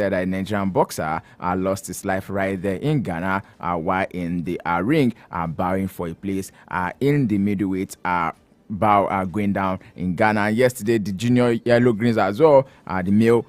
That a Nigerian boxer lost his life right there in Ghana while in the ring bowing for a place in the middleweight bow going down in Ghana. Yesterday, the junior yellow greens as well, the male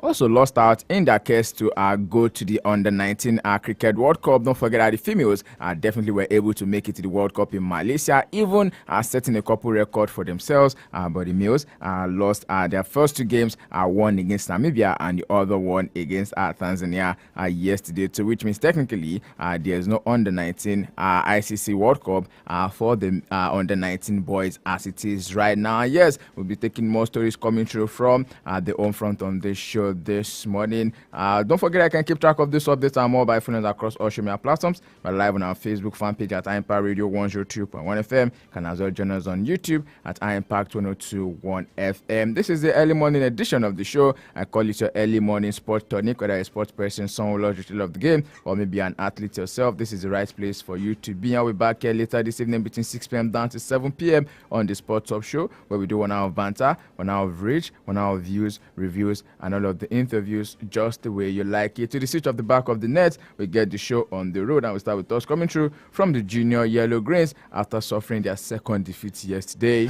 also lost out in their case to go to the under-19 Cricket World Cup. Don't forget that the females definitely were able to make it to the World Cup in Malaysia, even setting a couple record for themselves. But the males lost their first two games, one against Namibia and the other one against Tanzania yesterday, to which means technically there's no under-19 ICC World Cup for the under-19 boys as it is right now. Yes, we'll be taking more stories coming through from the home front on this show this morning. Don't forget I can keep track of this updates and more by following us across all social media platforms. We're live on our Facebook fan page at Impact Radio 102.1 FM. Can as well join us on YouTube at Impact 102.1 FM. This is the early morning edition of the show. I call it your early morning sport tonic, whether a sports person, someone who loves the of the game, or maybe an athlete yourself. This is the right place for you to be. I'll be back here later this evening between 6 p.m. down to 7 p.m. on the Sport Top Show, where we do 1 hour of banter, 1 hour of reach, 1 hour of views, reviews, and all of the interviews just the way you like it. To the switch of the back of the net, we get the show on the road, and we start with us coming through from the junior yellow greens after suffering their second defeat yesterday.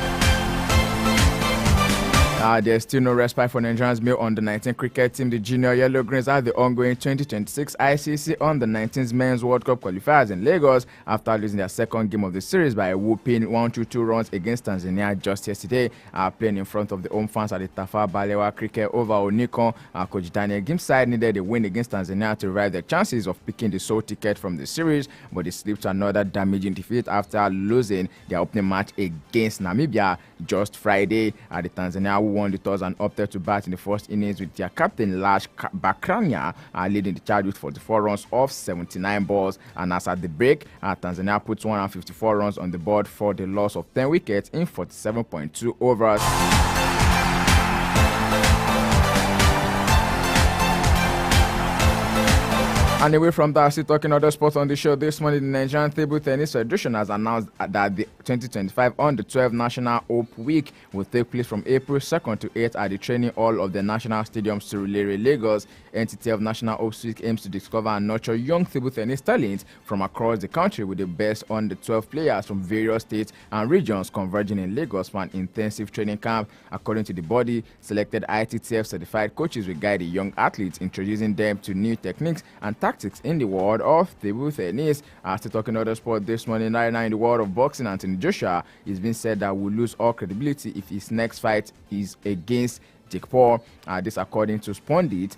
There's still no respite for Nigeria's male under-19 cricket team. The junior yellow greens are the ongoing 2026 ICC under-19 men's World Cup qualifiers in Lagos after losing their second game of the series by a whooping 1-2 runs against Tanzania just yesterday. Playing in front of the home fans at the Tafa Balewa Cricket Oval Onikon, Coach Daniel Gim's side needed a win against Tanzania to revive their chances of picking the sole ticket from the series, but they slipped to another damaging defeat after losing their opening match against Namibia just Friday. The Tanzania won the toss and opted to bat in the first innings with their captain Lash Bakrania leading the charge with 44 runs off 79 balls. And as at the break, Tanzania puts 154 runs on the board for the loss of 10 wickets in 47.2 overs. And away from that, still talking other sports on the show this morning, the Nigerian Table Tennis Federation has announced that the 2025 Under-12 National Hope Week will take place from April 2nd to 8th at the training hall of the National Stadium, Surulere, Lagos. Entity of National Hope Week aims to discover and nurture young table tennis talents from across the country, with the best Under-12 players from various states and regions converging in Lagos for an intensive training camp. According to the body, selected ITTF certified coaches will guide the young athletes, introducing them to new techniques and tactics in the world of table tennis. Still talking other sport this morning, right now in the world of boxing, Anthony Joshua, it's been said that will lose all credibility if his next fight is against Jake Paul. This according to pundit,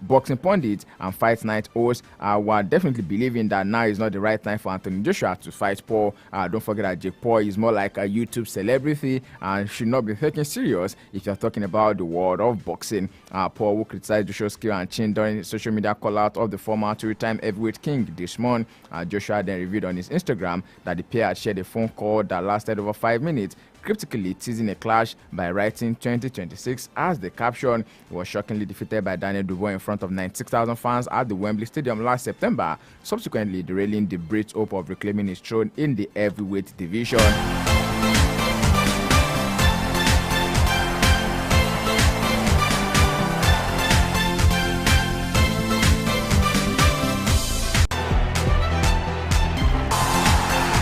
boxing pundit and fight night hosts were definitely believing that now is not the right time for Anthony Joshua to fight Paul. Don't forget that Jake Paul is more like a YouTube celebrity and should not be taken serious if you're talking about the world of boxing. Paul, who criticized Joshua's skill and chin during the social media call out of the former two-time heavyweight king this month, Joshua then revealed on his Instagram that the pair had shared a phone call that lasted over 5 minutes, cryptically teasing a clash by writing 2026 as the caption. He was shockingly defeated by Daniel Dubois in front of 96,000 fans at the Wembley Stadium last September, subsequently derailing the Brit's hope of reclaiming his throne in the heavyweight division.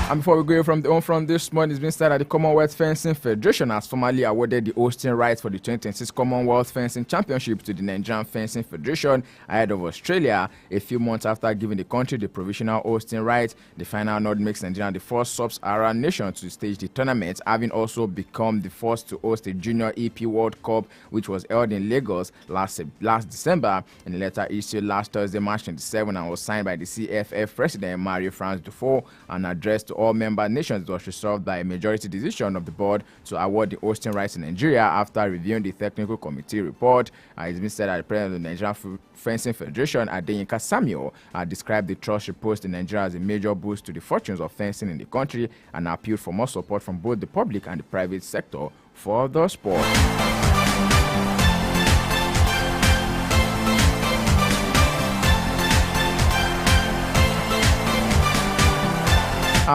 And before we go from the home front this morning, it's been said that the Commonwealth Fencing Federation has formally awarded the hosting rights for the 2026 Commonwealth Fencing Championship to the Nigerian Fencing Federation ahead of Australia. A few months after giving the country the provisional hosting rights, the final nod makes Nigeria the first sub-Saharan nation to stage the tournament, having also become the first to host a Junior EP World Cup, which was held in Lagos last December. In a letter issued last Thursday, March 27, and was signed by the CFF President Marie-France Dufault and addressed to all member nations, was resolved by a majority decision of the board to award the hosting rights in Nigeria after reviewing the technical committee report. It's been said that the president of the Nigerian Fencing Federation, Adeyinka Samuel, described the trust reposed in Nigeria as a major boost to the fortunes of fencing in the country and appealed for more support from both the public and the private sector for the sport.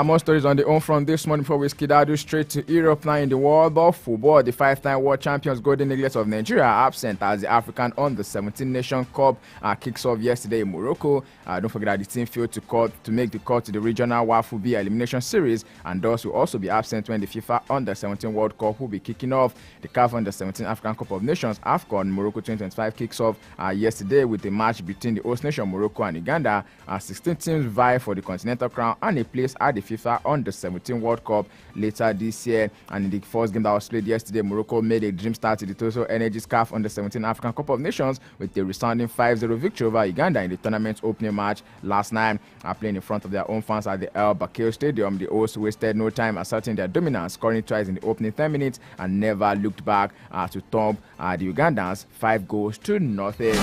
More stories on the home front this morning before we skedaddle straight to Europe now in the world of football. The 5-time world champions Golden Eagles of Nigeria are absent as the African Under-17 Nation Cup kicks off yesterday in Morocco. Don't forget that the team failed to make the cut to the regional WAFU B elimination series, and thus will also be absent when the FIFA Under-17 World Cup will be kicking off. The CAF Under-17 African Cup of Nations AFCON Morocco 2025 kicks off yesterday with a match between the host nation Morocco and Uganda. 16 teams vie for the continental crown and a place at the FIFA Under-17 World Cup later this year. And in the first game that was played yesterday, Morocco made a dream start to the Total Energies CAF Under-17 African Cup of Nations with a resounding 5-0 victory over Uganda in the tournament's opening match last night. Playing in front of their own fans at the El Bakir Stadium, the hosts wasted no time asserting their dominance, scoring twice in the opening 10 minutes and never looked back to thump the Ugandans 5-0.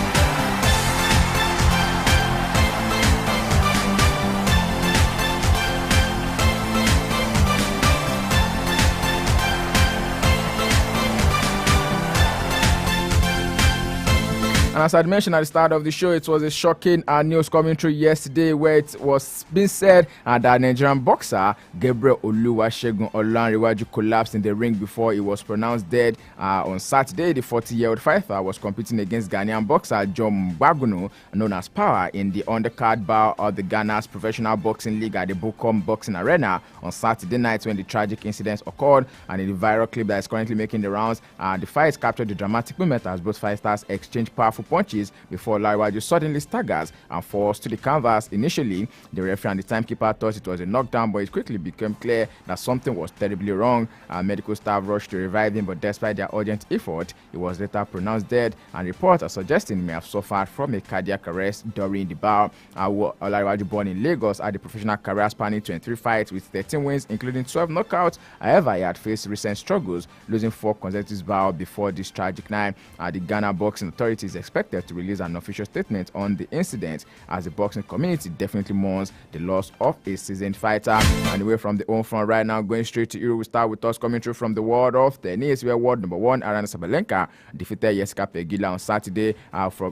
And as I mentioned at the start of the show, it was a shocking news coming through yesterday where it was being said that Nigerian boxer Gabriel Oluwasegun Olanrewaju collapsed in the ring before he was pronounced dead. On Saturday, the 40-year-old fighter was competing against Ghanaian boxer John Mbagunu, known as Power, in the undercard bout of the Ghana's Professional Boxing League at the Bukom Boxing Arena on Saturday night when the tragic incident occurred. And in the viral clip that is currently making the rounds, the fight captured the dramatic moment as both fighters exchanged powerful punches before Olanrewaju suddenly staggers and falls to the canvas. Initially, the referee and the timekeeper thought it was a knockdown, but it quickly became clear that something was terribly wrong. Medical staff rushed to revive him, but despite their urgent effort, he was later pronounced dead, and reports are suggesting he may have suffered from a cardiac arrest during the bout. Olanrewaju, born in Lagos, had a professional career spanning 23 fights with 13 wins, including 12 knockouts. However, he had faced recent struggles, losing 4 consecutive bouts before this tragic night. The Ghana Boxing Authority is expected to release an official statement on the incident, as the boxing community definitely mourns the loss of a seasoned fighter. And away from the home front right now, going straight to Europe, we start with us coming through from the world of tennis, where world number 1 Aryna Sabalenka defeated Jessica Pegula on Saturday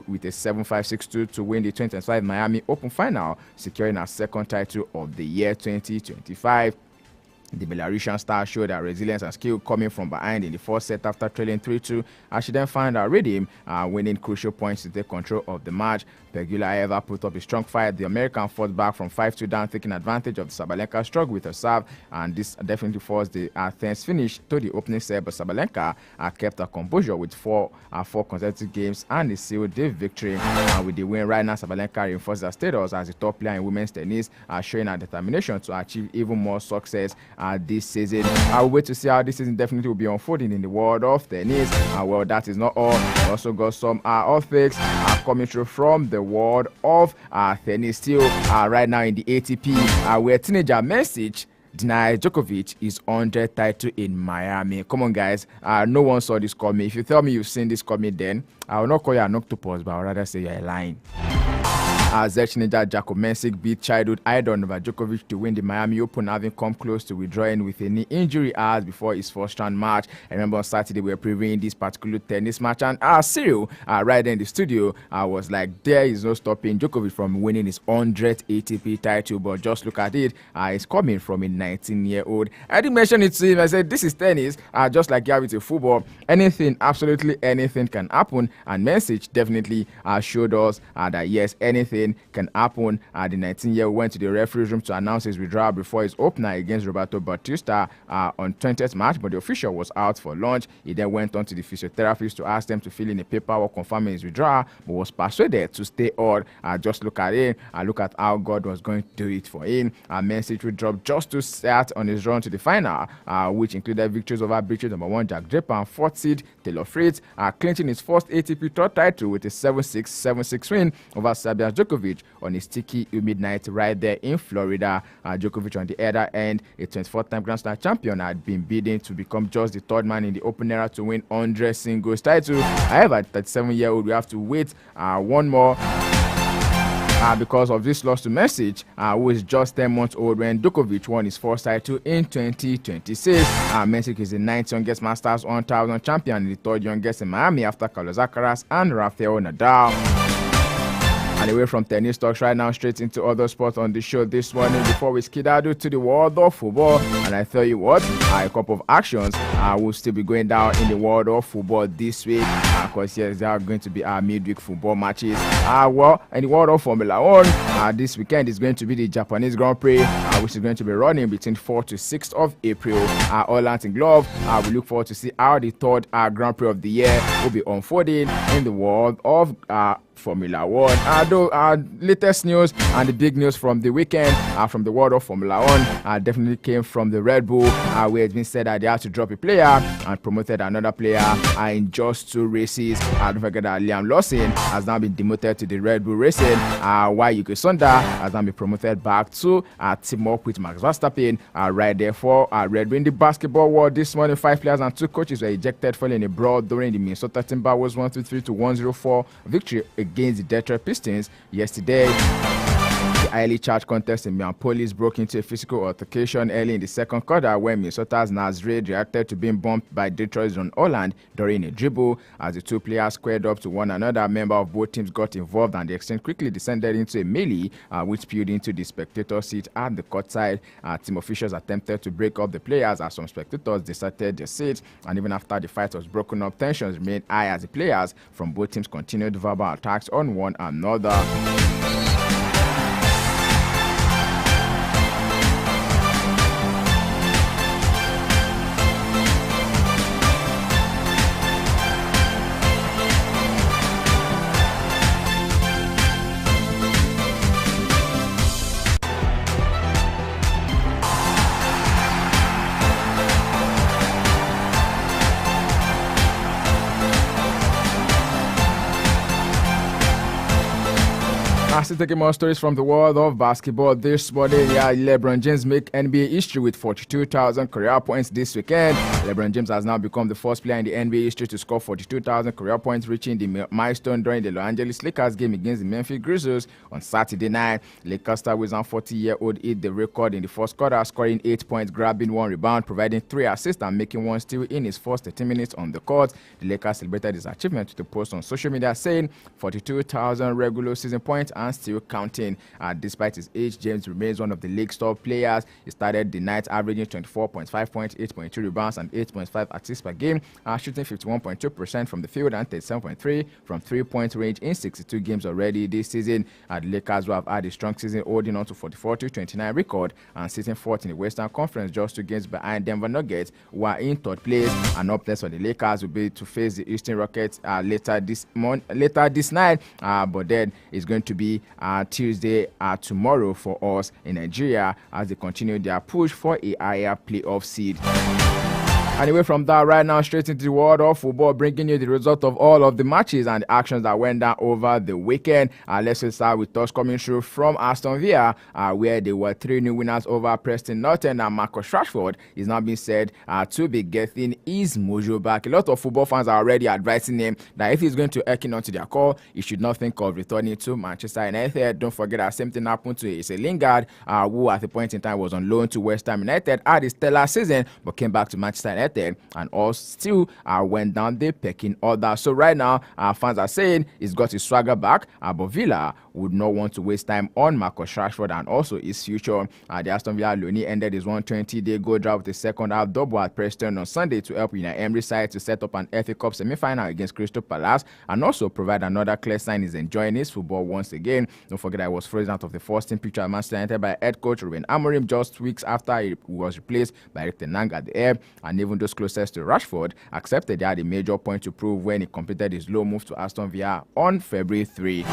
with a 7-5-6-2 to win the 2025 Miami Open final, securing her second title of the year 2025. The Belarusian star showed her resilience and skill coming from behind in the first set after trailing 3-2, as she then found her rhythm, winning crucial points to take control of the match. Pegula, however, put up a strong fight. The American fought back from 5-2 down, taking advantage of the Sabalenka struggle with her serve, and this definitely forced the tense finish to the opening set. But Sabalenka kept her composure with four consecutive games and a sealed the victory. With the win right now, Sabalenka reinforced her status as the top player in women's tennis, showing her determination to achieve even more success this season. I'll wait to see how this season definitely will be unfolding in the world of tennis. Well, that is not all. We also got some outtakes coming through from the world of tennis. Still right now in the ATP, where teenager message denies Djokovic his 100th title in Miami. Come on, guys. No one saw this coming. If you tell me you've seen this coming, then I will not call you an octopus, but I'll rather say you're lying. Teenager Jacob Mensik beat childhood idol Novak Djokovic to win the Miami Open, having come close to withdrawing with a knee injury hours before his first round match. I remember on Saturday we were previewing this particular tennis match, and Cyril, right there in the studio, was like, there is no stopping Djokovic from winning his 100th ATP title. But just look at it, it's coming from a 19-year-old. I didn't mention it to him. I said, this is tennis, just like you have it in football. Anything, absolutely anything can happen, and Mensik definitely showed us that yes, anything can happen. The 19-year-old went to the referee's room to announce his withdrawal before his opener against Roberto Bautista on 20th March, but the official was out for lunch. He then went on to the physiotherapist to ask them to fill in a paperwork confirming his withdrawal, but was persuaded to stay on. Just look at it. Look at how God was going to do it for him. Mensik withdrew just to start on his run to the final, which included victories over British number 1 Jack Draper and 4th seed Taylor Fritz, clinching his first ATP third title with a 7-6, 7-6 win over Serbia's Djokovic on a sticky, humid night right there in Florida. Djokovic, on the other end, a 24th-time Grand Slam champion, had been bidding to become just the third man in the Open era to win 100 singles title. However, the 37-year-old will have to wait one more because of this loss to Mensik, who is just 10 months old when Djokovic won his first title in 2026. Mensik is the 9th youngest Masters 1000 champion and the 3rd youngest in Miami after Carlos Alcaraz and Rafael Nadal. And away from tennis talks right now, straight into other sports on the show this morning before we skedaddle to the world of football. And I tell you what, a couple of actions will still be going down in the world of football this week. Of course, yes, there are going to be our midweek football matches. Well, in the world of Formula 1, this weekend is going to be the Japanese Grand Prix, which is going to be running between 4th to 6th of April. All hands in glove. We look forward to see how the third Grand Prix of the year will be unfolding in the world of Formula 1. Though latest news and the big news from the weekend from the world of Formula 1 definitely came from the Red Bull, where it's been said that they had to drop a player and promoted another player in just 2 races. Don't forget that Liam Lawson has now been demoted to the Red Bull Racing, while Yuki Tsunoda has now been promoted back to team up with Max Verstappen right there for Red Bull. In the basketball world this morning, 5 players and 2 coaches were ejected following a brawl during the Minnesota Timberwolves 123-104 victory against the Detroit Pistons yesterday. The highly charged contest in Minneapolis broke into a physical altercation early in the second quarter when Minnesota's Naz Reid reacted to being bumped by Detroit's John Holland during a dribble. As the 2 players squared up to one another, a member of both teams got involved and the exchange quickly descended into a melee, which spilled into the spectator seat at the courtside. Team officials attempted to break up the players as some spectators deserted their seats, and even after the fight was broken up, tensions remained high as the players from both teams continued verbal attacks on one another. Still taking more stories from the world of basketball this morning. LeBron James make NBA history with 42,000 career points this weekend. LeBron James has now become the first player in the NBA history to score 42,000 career points, reaching the milestone during the Los Angeles Lakers game against the Memphis Grizzlies on Saturday night. Lakers star with 40-year-old hit the record in the first quarter, scoring 8 points, grabbing 1 rebound, providing 3 assists, and making 1 steal in his first 13 minutes on the court. The Lakers celebrated his achievement with a post on social media saying 42,000 regular season points and still counting. Despite his age, James remains one of the league's top players. He started the night averaging 24.5 points, 8.2 rebounds, and 8.5 assists per game, shooting 51.2% from the field and 37.3% from 3-point range in 62 games already this season. The Lakers will have had a strong season, holding on to 44-29 record and sitting 4th in the Western Conference, just 2 games behind Denver Nuggets, who are in 3rd place. And up next for the Lakers will be to face the Houston Rockets later this night, but then it's going to be Tuesday tomorrow for us in Nigeria as they continue their push for a higher playoff seed. Anyway, from that right now, straight into the world of football, bringing you the result of all of the matches and the actions that went down over the weekend. Let's start with us coming through from Aston Villa, where they were 3-0 winners over Preston North End, and Marcus Rashford is now being said to be getting his mojo back. A lot of football fans are already advising him that if he's going to hearken onto their call, he should not think of returning to Manchester United. Don't forget that same thing happened to Jesse Lingard, who at the point in time was on loan to West Ham United, had a stellar season, but came back to Manchester United and all still went down the pecking order. So right now, fans are saying he's got his swagger back, but Villa would not want to waste time on Marcus Rashford and also his future. The Aston Villa loanee ended his 120-day goal drought with the second half double at Preston on Sunday to help Unai Emery's side to set up an FA Cup semi-final against Crystal Palace and also provide another clear sign he's enjoying his football once again. Don't forget that he was frozen out of the first team picture at Manchester United by head coach Ruben Amorim just weeks after he was replaced by Erik ten Hag at the Air, and even those closest to Rashford accepted he had a major point to prove when he completed his loan move to Aston Villa on February 3.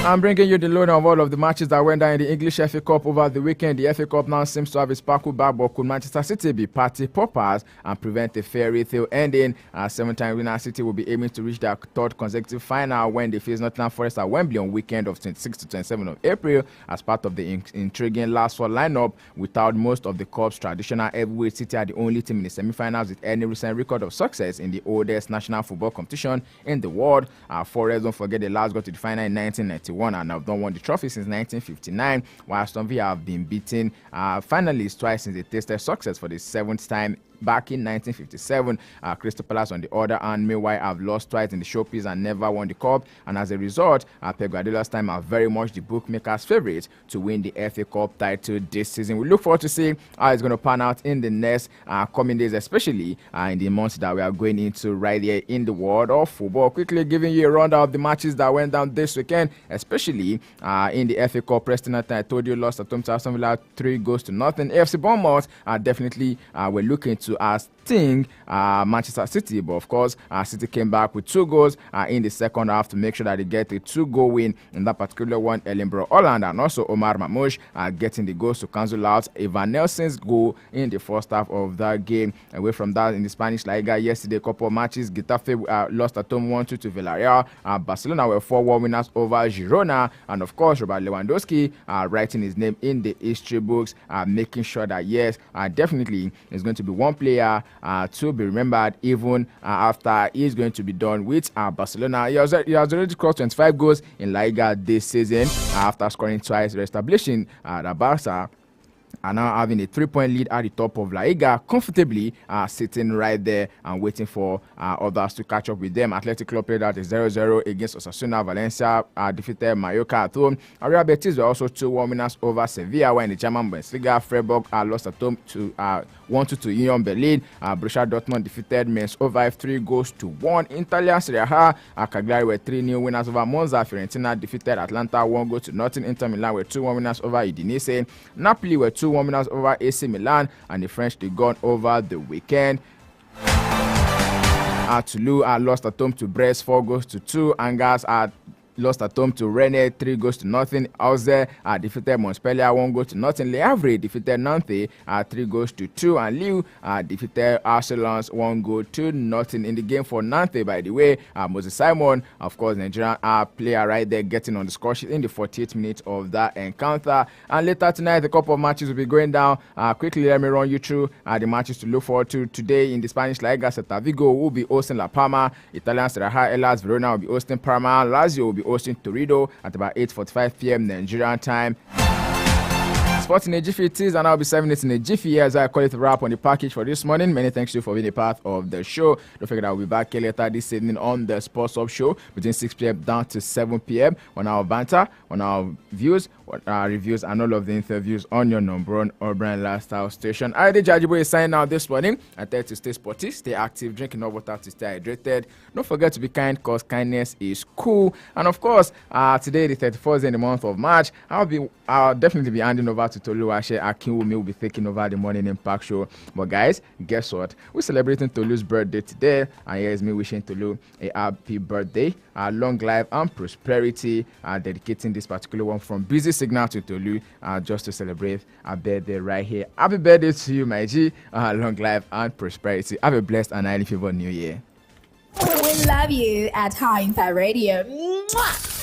I'm bringing you the loan of all of the matches that went down in the English FA Cup over the weekend. The FA Cup now seems to have its sparkle back, but could Manchester City be party poppers and prevent a fairy tale ending? 7-time winner City will be aiming to reach their 3rd consecutive final when they face Nottingham Forest at Wembley on weekend of 26 to 27 of April as part of the intriguing last 4 lineup. Without most of the Cup's traditional heavyweight, City are the only team in the semi-finals with any recent record of success in the oldest national football competition in the world. Forest, don't forget, they last got to the final in 1991. 1991 and have not won the trophy since 1959, while Aston Villa have been beaten finalists twice since they tasted success for the 7th time back in 1957. Crystal Palace, on the other hand, meanwhile, have lost twice in the showpiece and never won the cup. And as a result, Pep Guardiola's time are very much the bookmakers' favourites to win the FA Cup title this season. We look forward to seeing how it's going to pan out in the next coming days, especially in the months that we are going into right here in the world of football. Quickly giving you a rundown of the matches that went down this weekend, especially in the FA Cup. Preston, I told you, lost at home to Aston Villa 3-0. AFC Bournemouth definitely were looking to sting Manchester City, but of course City came back with 2 goals in the second half to make sure that they get a 2-goal win in that particular one. Ellenborough Holland and also Omar Mamouche getting the goals to cancel out Evan Nelson's goal in the first half of that game. Away from that, in the Spanish La Liga yesterday, a couple of matches. Getafe lost at home 1-2 to Villarreal. Barcelona were 4-1 winners over Girona, and of course Robert Lewandowski writing his name in the history books, making sure that yes, definitely is going to be one player to be remembered even after he's going to be done with Barcelona. He has already scored 25 goals in La Liga this season after scoring twice, establishing the Barca are now having a 3-point lead at the top of La Liga, comfortably sitting right there and waiting for others to catch up with them. Athletic Club played out a 0-0 against Osasuna. Valencia defeated Mallorca at home. Real Betis were also 2-1 winners over Sevilla, while in the German Bundesliga, Freiburg lost at home to 1-2 to Union Berlin. Borussia Dortmund defeated Mainz 3-1. In Italian Serie A, Cagliari were 3-0 winners over Monza. Fiorentina defeated Atlanta 1-0. Inter Milan were 2-1 winners over Udinese. Napoli were 2-1 winners over AC Milan, and the French they gone over the weekend. Toulouse lost at home to Brest 4-2. Angers lost at home to Rennes 3-0. Auxerre defeated Montpellier 1-0. Le Havre defeated Nantes 3-2, and Lille defeated Arsenal 1-0. In the game for Nantes, by the way, Moses Simon, of course, Nigerian player right there, getting on the score sheet in the 48th minute of that encounter. And later tonight, a couple of matches will be going down. Quickly, let me run you through the matches to look forward to today in the Spanish La Liga. Celta Vigo will be hosting La Palma. Italian Serie A, Hellas Verona will be hosting Parma. Lazio will be hosting Torino at about 8:45 p.m. Nigerian time. Sports in a Jiffy it is, and I'll be 7 minutes in a Jiffy as I call it a wrap on the package for this morning. Many thanks to you for being a part of the show. Don't forget I'll be back here later this evening on the Sports Up Show between 6 p.m. down to 7 p.m. on our banter, on our views, on our reviews, and all of the interviews on your number one urban lifestyle station. I did Jajibo is signing out this morning. I tell you to stay sporty, stay active, drinking enough water to stay hydrated. Don't forget to be kind, because kindness is cool. And of course, today the 31st in the month of March, I'll definitely be handing over to Tolu Ashe Akinwumi. Will be taking over the Morning Impact show. But guys, guess what? We're celebrating Tolu's birthday today, and here's me wishing Tolu a happy birthday, long life and prosperity. Dedicating this particular one from Busy Signal to Tolu, just to celebrate a birthday right here. Happy birthday to you, my G. Long life and prosperity. Have a blessed and highly favored new year. We love you at High Impact Radio. Mwah!